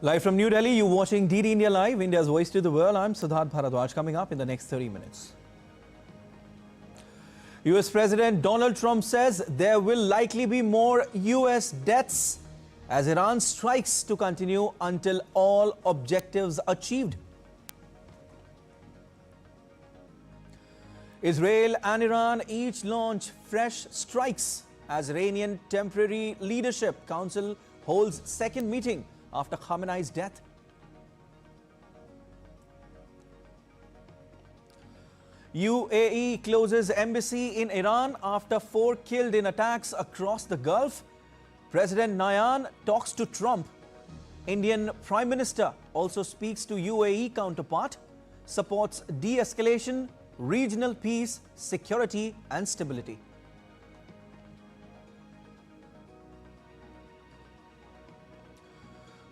Live from New Delhi, you're watching DD India Live, India's voice to the world. I'm Siddharth Bharadwaj. Coming up in the next 30 minutes. US President Donald Trump says there will likely be more US deaths as Iran strikes to continue until all objectives achieved. Israel and Iran each launch fresh strikes as Iranian Temporary Leadership Council holds second meeting after Khamenei's death. UAE closes embassy in Iran after 4 killed in attacks across the Gulf. President Nayan talks to Trump. Indian Prime Minister also speaks to UAE counterpart, supports de-escalation, regional peace, security and stability.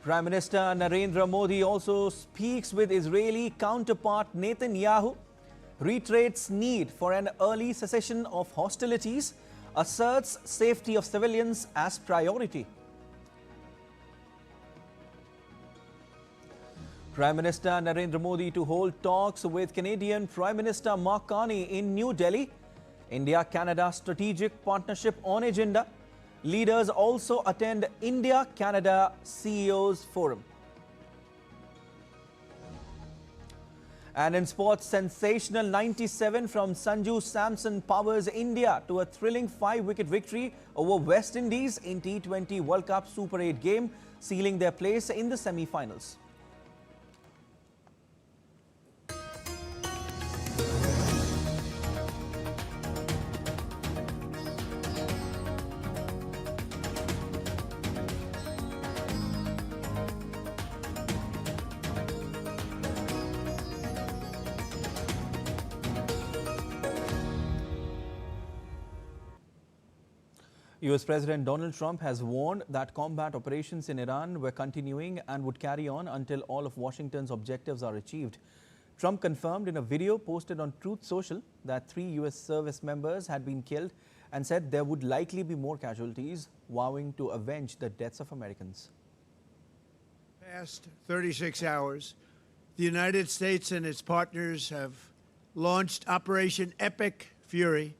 Prime Minister Narendra Modi also speaks with Israeli counterpart Netanyahu, reiterates need for an early cessation of hostilities, asserts safety of civilians as priority. Prime Minister Narendra Modi to hold talks with Canadian Prime Minister Mark Carney in New Delhi. India-Canada Strategic Partnership on agenda. Leaders also attend India-Canada CEOs Forum. And in sports, sensational 97 from Sanju Samson powers India to a thrilling 5-wicket victory over West Indies in T20 World Cup Super 8 game, sealing their place in the semi-finals. US President Donald Trump has warned that combat operations in Iran were continuing and would carry on until all of Washington's objectives are achieved. Trump confirmed in a video posted on Truth Social that 3 US service members had been killed and said there would likely be more casualties, vowing to avenge the deaths of Americans. Past 36 hours, the United States and its partners have launched Operation Epic Fury,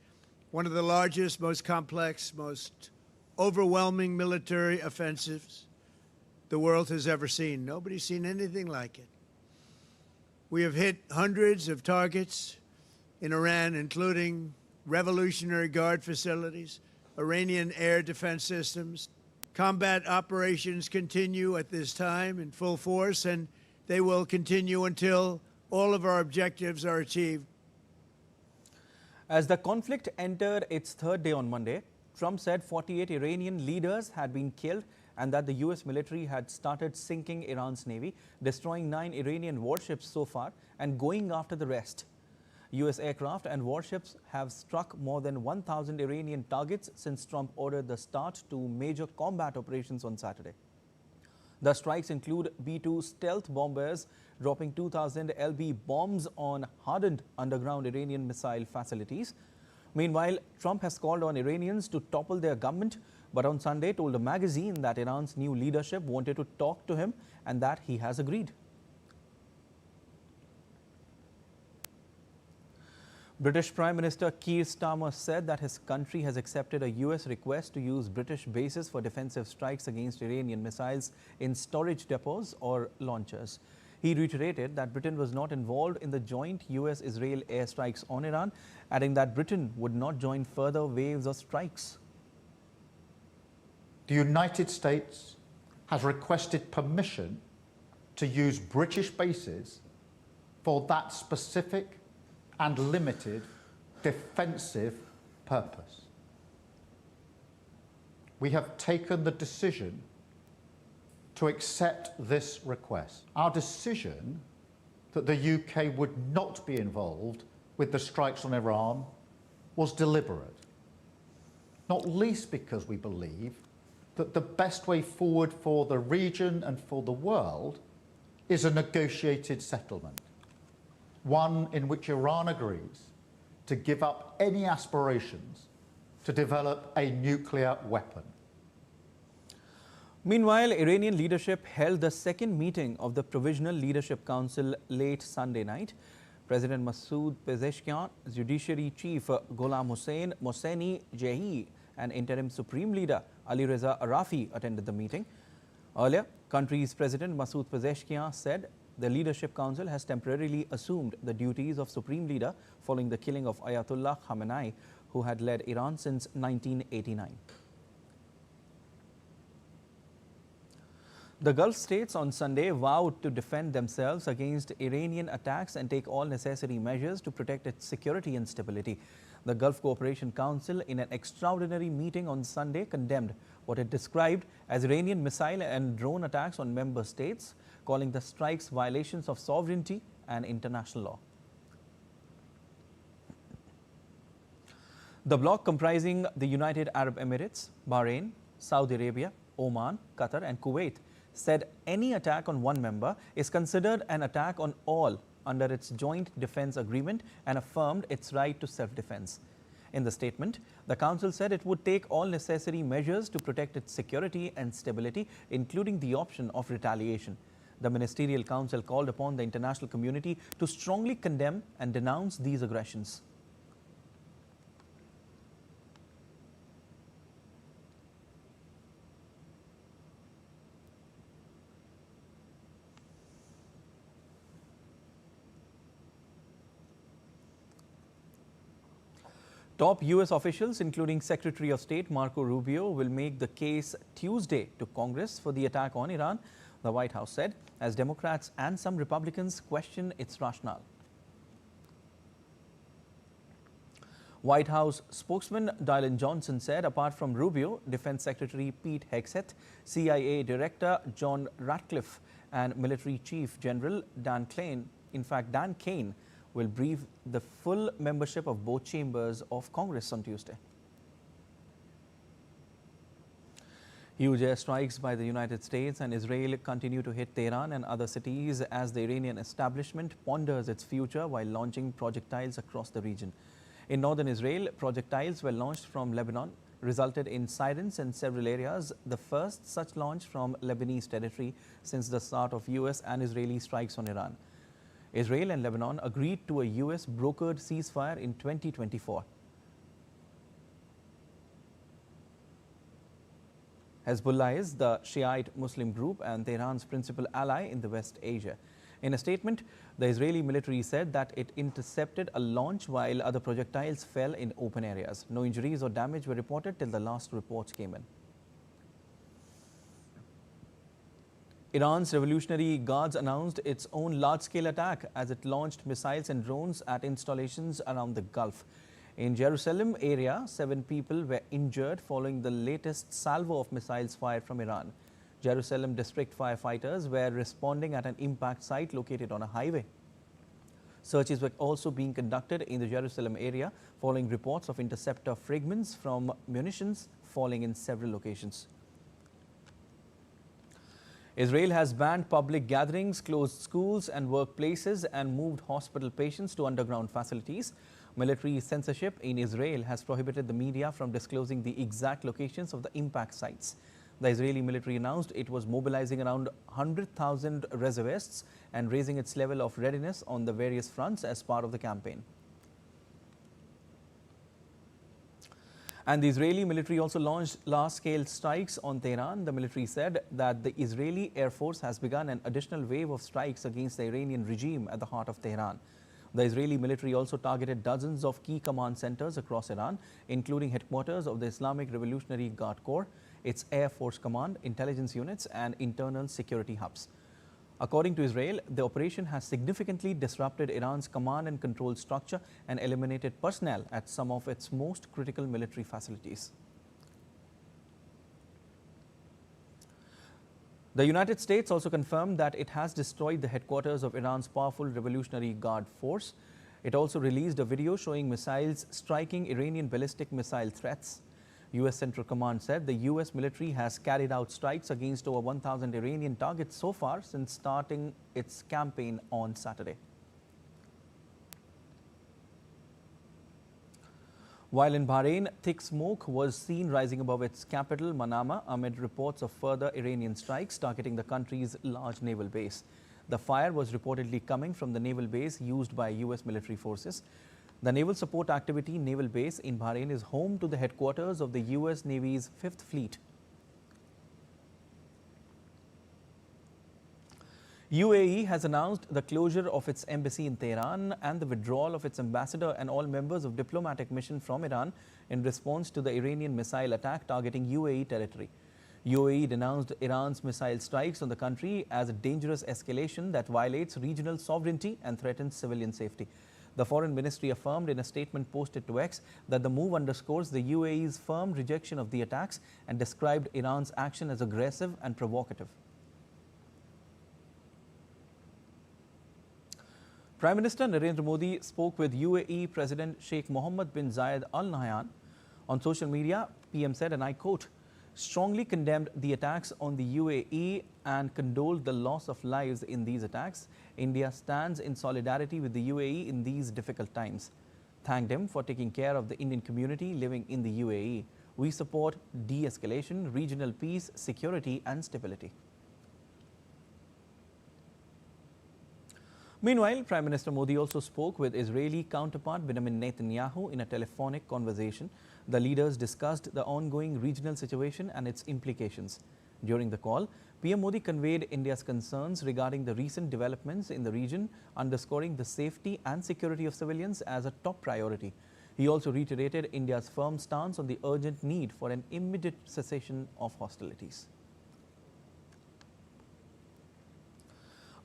one of the largest, most complex, most overwhelming military offensives the world has ever seen. Nobody's seen anything like it. We have hit hundreds of targets in Iran, including Revolutionary Guard facilities, Iranian air defense systems. Combat operations continue at this time in full force, and they will continue until all of our objectives are achieved. As the conflict entered its third day on Monday, Trump said 48 Iranian leaders had been killed and that the US military had started sinking Iran's navy, destroying 9 Iranian warships so far and going after the rest. US aircraft and warships have struck more than 1,000 Iranian targets since Trump ordered the start to major combat operations on Saturday. The strikes include B-2 stealth bombers dropping 2,000 LB bombs on hardened underground Iranian missile facilities. Meanwhile, Trump has called on Iranians to topple their government, but on Sunday told a magazine that Iran's new leadership wanted to talk to him and that he has agreed. British Prime Minister Keir Starmer said that his country has accepted a US request to use British bases for defensive strikes against Iranian missiles in storage depots or launchers. He reiterated that Britain was not involved in the joint US-Israel airstrikes on Iran, adding that Britain would not join further waves of strikes. The United States has requested permission to use British bases for that specific and limited defensive purpose. We have taken the decision to accept this request. Our decision that the UK would not be involved with the strikes on Iran was deliberate, not least because we believe that the best way forward for the region and for the world is a negotiated settlement, one in which Iran agrees to give up any aspirations to develop a nuclear weapon. Meanwhile, Iranian leadership held the second meeting of the Provisional Leadership Council late Sunday night. President Masoud Pezeshkian, Judiciary Chief Ghulam Hussein Mohseni Jahi, and Interim Supreme Leader Ali Reza Arafi attended the meeting. Earlier, country's President Masoud Pezeshkian said the Leadership Council has temporarily assumed the duties of Supreme Leader following the killing of Ayatollah Khamenei, who had led Iran since 1989. The Gulf states on Sunday vowed to defend themselves against Iranian attacks and take all necessary measures to protect its security and stability. The Gulf Cooperation Council, in an extraordinary meeting on Sunday, condemned what it described as Iranian missile and drone attacks on member states, calling the strikes violations of sovereignty and international law. The bloc, comprising the United Arab Emirates, Bahrain, Saudi Arabia, Oman, Qatar and Kuwait, said any attack on one member is considered an attack on all under its joint defense agreement and affirmed its right to self-defense. In the statement, the Council said it would take all necessary measures to protect its security and stability, including the option of retaliation. The Ministerial Council called upon the international community to strongly condemn and denounce these aggressions. Top U.S. officials, including Secretary of State Marco Rubio, will make the case Tuesday to Congress for the attack on Iran, the White House said, as Democrats and some Republicans question its rationale. White House spokesman Dylan Johnson said apart from Rubio, Defense Secretary Pete Hegseth, CIA Director John Ratcliffe, and Military Chief General Dan Kane will brief the full membership of both chambers of Congress on Tuesday. Huge airstrikes by the United States and Israel continue to hit Tehran and other cities as the Iranian establishment ponders its future while launching projectiles across the region. In northern Israel, projectiles were launched from Lebanon, resulted in sirens in several areas, the first such launch from Lebanese territory since the start of U.S. and Israeli strikes on Iran. Israel and Lebanon agreed to a U.S. brokered ceasefire in 2024. Hezbollah is the Shiite Muslim group and Tehran's principal ally in the West Asia. In a statement, the Israeli military said that it intercepted a launch while other projectiles fell in open areas. No injuries or damage were reported till the last reports came in. Iran's Revolutionary Guards announced its own large-scale attack as it launched missiles and drones at installations around the Gulf. In Jerusalem area, 7 people were injured following the latest salvo of missiles fired from Iran. Jerusalem district firefighters were responding at an impact site located on a highway. Searches were also being conducted in the Jerusalem area following reports of interceptor fragments from munitions falling in several locations. Israel has banned public gatherings, closed schools and workplaces, and moved hospital patients to underground facilities. Military censorship in Israel has prohibited the media from disclosing the exact locations of the impact sites. The Israeli military announced it was mobilizing around 100,000 reservists and raising its level of readiness on the various fronts as part of the campaign. And the Israeli military also launched large-scale strikes on Tehran. The military said that the Israeli Air Force has begun an additional wave of strikes against the Iranian regime at the heart of Tehran. The Israeli military also targeted dozens of key command centers across Iran, including headquarters of the Islamic Revolutionary Guard Corps, its Air Force Command, intelligence units, and internal security hubs. According to Israel, the operation has significantly disrupted Iran's command and control structure and eliminated personnel at some of its most critical military facilities. The United States also confirmed that it has destroyed the headquarters of Iran's powerful Revolutionary Guard Force. It also released a video showing missiles striking Iranian ballistic missile threats. U.S. Central Command said the U.S. military has carried out strikes against over 1,000 Iranian targets so far since starting its campaign on Saturday. While in Bahrain, thick smoke was seen rising above its capital, Manama, amid reports of further Iranian strikes targeting the country's large naval base. The fire was reportedly coming from the naval base used by U.S. military forces. The Naval Support Activity Naval Base in Bahrain is home to the headquarters of the U.S. Navy's 5th Fleet. UAE has announced the closure of its embassy in Tehran and the withdrawal of its ambassador and all members of diplomatic mission from Iran in response to the Iranian missile attack targeting UAE territory. UAE denounced Iran's missile strikes on the country as a dangerous escalation that violates regional sovereignty and threatens civilian safety. The Foreign Ministry affirmed in a statement posted to X that the move underscores the UAE's firm rejection of the attacks and described Iran's action as aggressive and provocative. Prime Minister Narendra Modi spoke with UAE President Sheikh Mohammed bin Zayed Al Nahyan. On social media, PM said, and I quote, strongly condemned the attacks on the UAE and condoled the loss of lives in these attacks. India stands in solidarity with the UAE in these difficult times. Thanked him for taking care of the Indian community living in the UAE. We support de-escalation, regional peace, security and stability. Meanwhile, Prime Minister Modi also spoke with Israeli counterpart Benjamin Netanyahu in a telephonic conversation. The leaders discussed the ongoing regional situation and its implications. During the call, PM Modi conveyed India's concerns regarding the recent developments in the region, underscoring the safety and security of civilians as a top priority. He also reiterated India's firm stance on the urgent need for an immediate cessation of hostilities.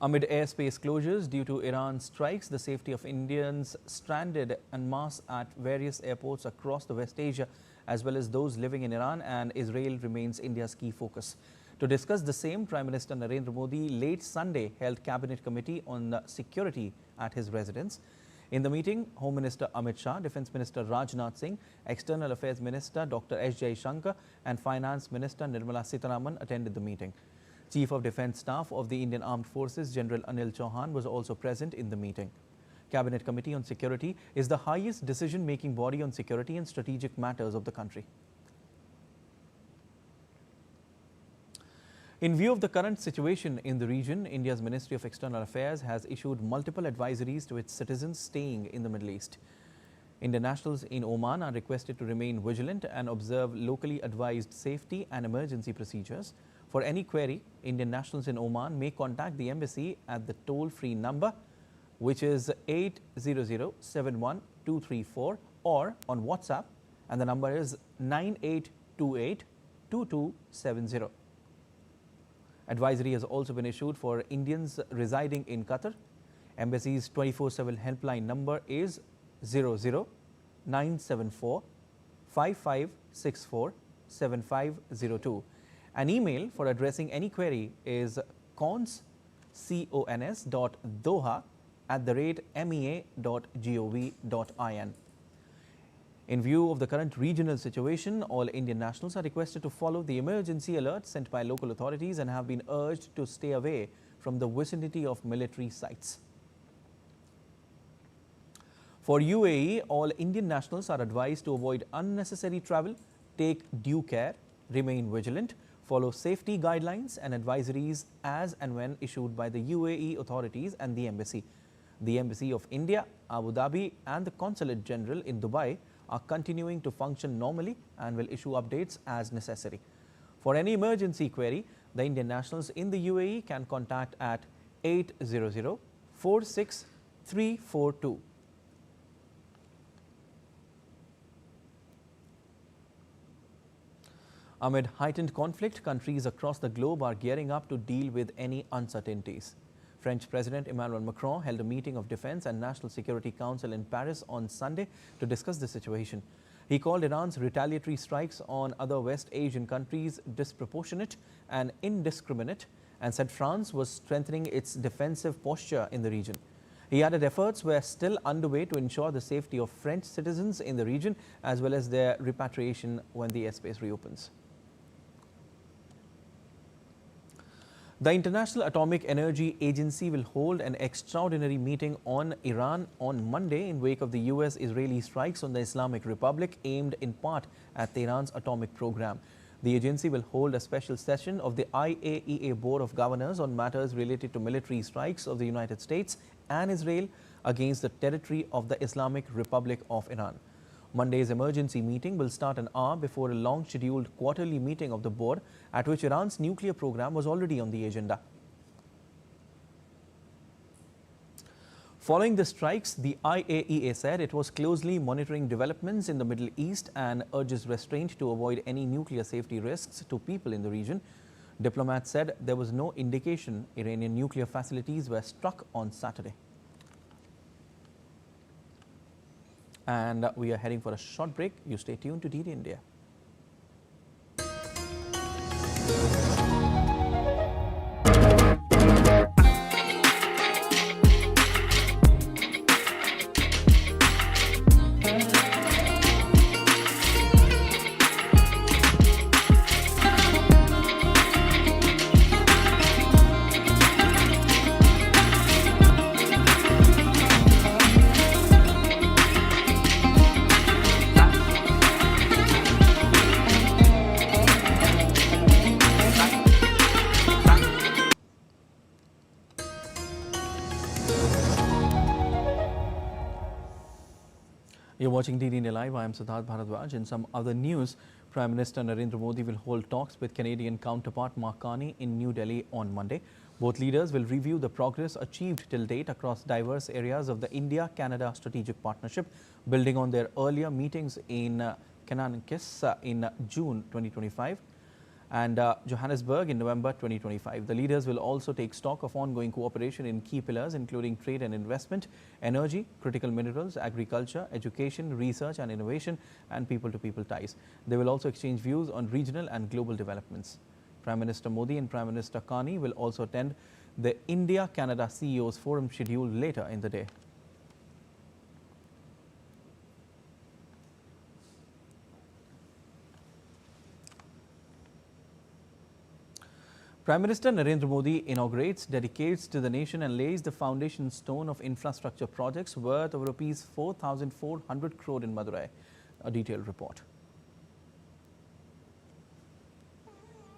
Amid airspace closures due to Iran strikes, the safety of Indians stranded en masse at various airports across the West Asia, as well as those living in Iran and Israel, remains India's key focus. To discuss the same, Prime Minister Narendra Modi late Sunday held Cabinet Committee on Security at his residence. In the meeting, Home Minister Amit Shah, Defence Minister Rajnath Singh, External Affairs Minister Dr. S. Jaishankar and Finance Minister Nirmala Sitharaman attended the meeting. Chief of Defence Staff of the Indian Armed Forces, General Anil Chauhan, was also present in the meeting. Cabinet Committee on Security is the highest decision-making body on security and strategic matters of the country. In view of the current situation in the region, India's Ministry of External Affairs has issued multiple advisories to its citizens staying in the Middle East. Indian nationals in Oman are requested to remain vigilant and observe locally advised safety and emergency procedures. For any query, Indian nationals in Oman may contact the embassy at the toll-free number, which is 800-71-234, or on WhatsApp, and the number is 9828-2270. Advisory has also been issued for Indians residing in Qatar. Embassy's 24/7 helpline number is 00-974-5564-7502. An email for addressing any query is cons.doha@mea.gov.in. In view of the current regional situation, all Indian nationals are requested to follow the emergency alerts sent by local authorities and have been urged to stay away from the vicinity of military sites. For UAE, all Indian nationals are advised to avoid unnecessary travel, take due care, remain vigilant, follow safety guidelines and advisories as and when issued by the UAE authorities and the embassy. The Embassy of India, Abu Dhabi and the Consulate General in Dubai are continuing to function normally and will issue updates as necessary. For any emergency query, the Indian nationals in the UAE can contact at 800-46342. Amid heightened conflict, countries across the globe are gearing up to deal with any uncertainties. French President Emmanuel Macron held a meeting of Defense and National Security Council in Paris on Sunday to discuss the situation. He called Iran's retaliatory strikes on other West Asian countries disproportionate and indiscriminate and said France was strengthening its defensive posture in the region. He added efforts were still underway to ensure the safety of French citizens in the region as well as their repatriation when the airspace reopens. The International Atomic Energy Agency will hold an extraordinary meeting on Iran on Monday in wake of the US-Israeli strikes on the Islamic Republic aimed in part at Tehran's atomic program. The agency will hold a special session of the IAEA Board of Governors on matters related to military strikes of the United States and Israel against the territory of the Islamic Republic of Iran. Monday's emergency meeting will start an hour before a long-scheduled quarterly meeting of the board, at which Iran's nuclear program was already on the agenda. Following the strikes, the IAEA said it was closely monitoring developments in the Middle East and urges restraint to avoid any nuclear safety risks to people in the region. Diplomats said there was no indication Iranian nuclear facilities were struck on Saturday. And we are heading for a short break. You stay tuned to DD India. You're watching DD India Live. I am Siddharth Bharadwaj. In some other news, Prime Minister Narendra Modi will hold talks with Canadian counterpart Mark Carney in New Delhi on Monday. Both leaders will review the progress achieved till date across diverse areas of the India-Canada strategic partnership, building on their earlier meetings in Kananaskis in June 2025 and Johannesburg in November 2025. The leaders will also take stock of ongoing cooperation in key pillars including trade and investment, energy, critical minerals, agriculture, education, research and innovation, and people-to-people ties. They will also exchange views on regional and global developments. Prime Minister Modi and Prime Minister Carney will also attend the India-Canada CEOs Forum scheduled later in the day. Prime Minister Narendra Modi inaugurates, dedicates to the nation and lays the foundation stone of infrastructure projects worth of rupees 4,400 crore in Madurai. A detailed report.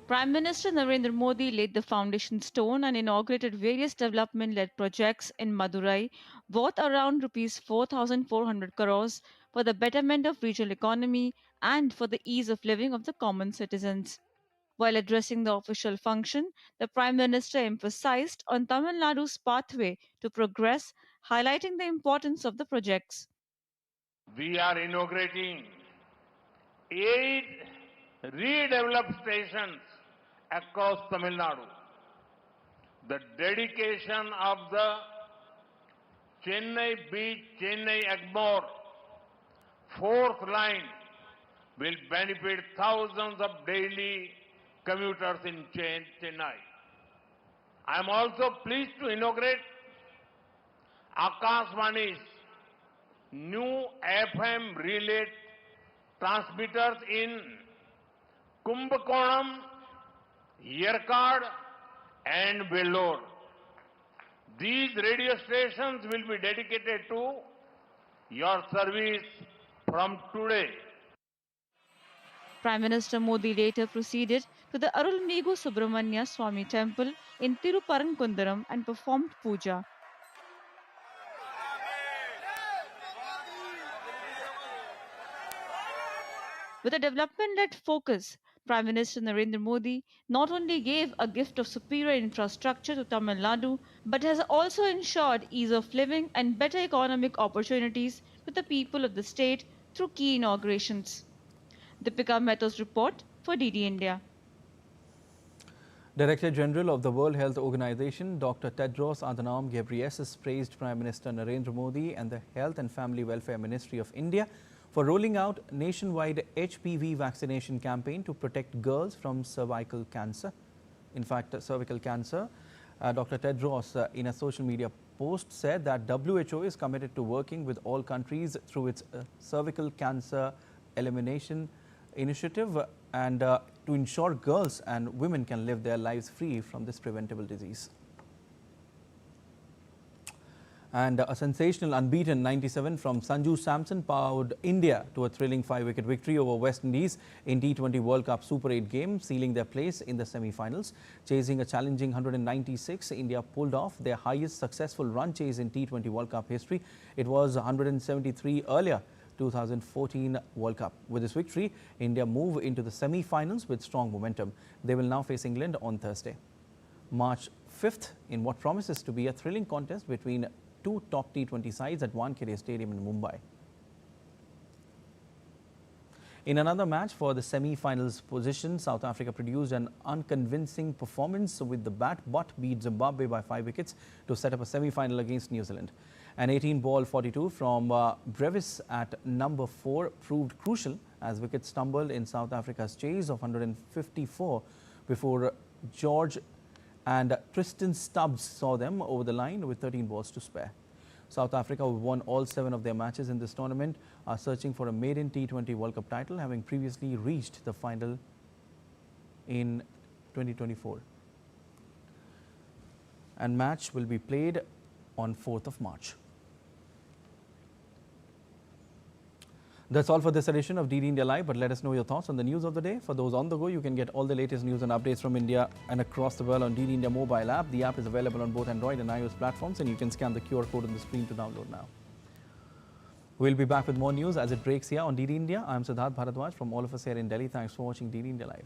Prime Minister Narendra Modi laid the foundation stone and inaugurated various development-led projects in Madurai worth around rupees 4,400 crores for the betterment of regional economy and for the ease of living of the common citizens. While addressing the official function, the Prime Minister emphasized on Tamil Nadu's pathway to progress, highlighting the importance of the projects. We are inaugurating 8 redeveloped stations across Tamil Nadu. The dedication of the Chennai Beach, Chennai Egmore 4th line will benefit thousands of daily commuters in Chennai. I am also pleased to inaugurate Akashvani's new FM relay transmitters in Kumbakonam, Yerkad and Vellore. These radio stations will be dedicated to your service from today. Prime Minister Modi later proceeded to the Arulmigu Subramanya Swami temple in Tiruparankundaram and performed puja. With a development-led focus, Prime Minister Narendra Modi not only gave a gift of superior infrastructure to Tamil Nadu, but has also ensured ease of living and better economic opportunities to the people of the state through key inaugurations. Deepika Mehta's report for DD India. Director General of the World Health Organization, Dr. Tedros Adhanom Ghebreyesus, praised Prime Minister Narendra Modi and the Health and Family Welfare Ministry of India for rolling out nationwide HPV vaccination campaign to protect girls from cervical cancer. In fact, cervical cancer, Dr. Tedros, in a social media post, said that WHO is committed to working with all countries through its cervical cancer elimination initiative and to ensure girls and women can live their lives free from this preventable disease. And a sensational unbeaten 97 from Sanju Samson powered India to a thrilling 5-wicket victory over West Indies in T20 World Cup Super 8 game, sealing their place in the semi-finals. Chasing a challenging 196, India pulled off their highest successful run chase in T20 World Cup history. It was 173 earlier 2014 World Cup. With this victory, India move into the semi-finals with strong momentum. They will now face England on Thursday, March 5th, in what promises to be a thrilling contest between two top T20 sides at Wankhede Stadium in Mumbai. In another match for the semi-finals position, South Africa produced an unconvincing performance with the bat but beat Zimbabwe by 5 wickets to set up a semi-final against New Zealand. An 18-ball 42 from Brevis at number 4 proved crucial as wickets stumbled in South Africa's chase of 154 before George and Tristan Stubbs saw them over the line with 13 balls to spare. South Africa, who won all 7 of their matches in this tournament, are searching for a maiden T20 World Cup title, having previously reached the final in 2024. And match will be played on 4th of March. That's all for this edition of DD India Live, but let us know your thoughts on the news of the day. For those on the go, you can get all the latest news and updates from India and across the world on DD India mobile app. The app is available on both Android and iOS platforms, and you can scan the QR code on the screen to download now. We'll be back with more news as it breaks here on DD India. I'm Siddharth Bharadwaj from all of us here in Delhi. Thanks for watching DD India Live.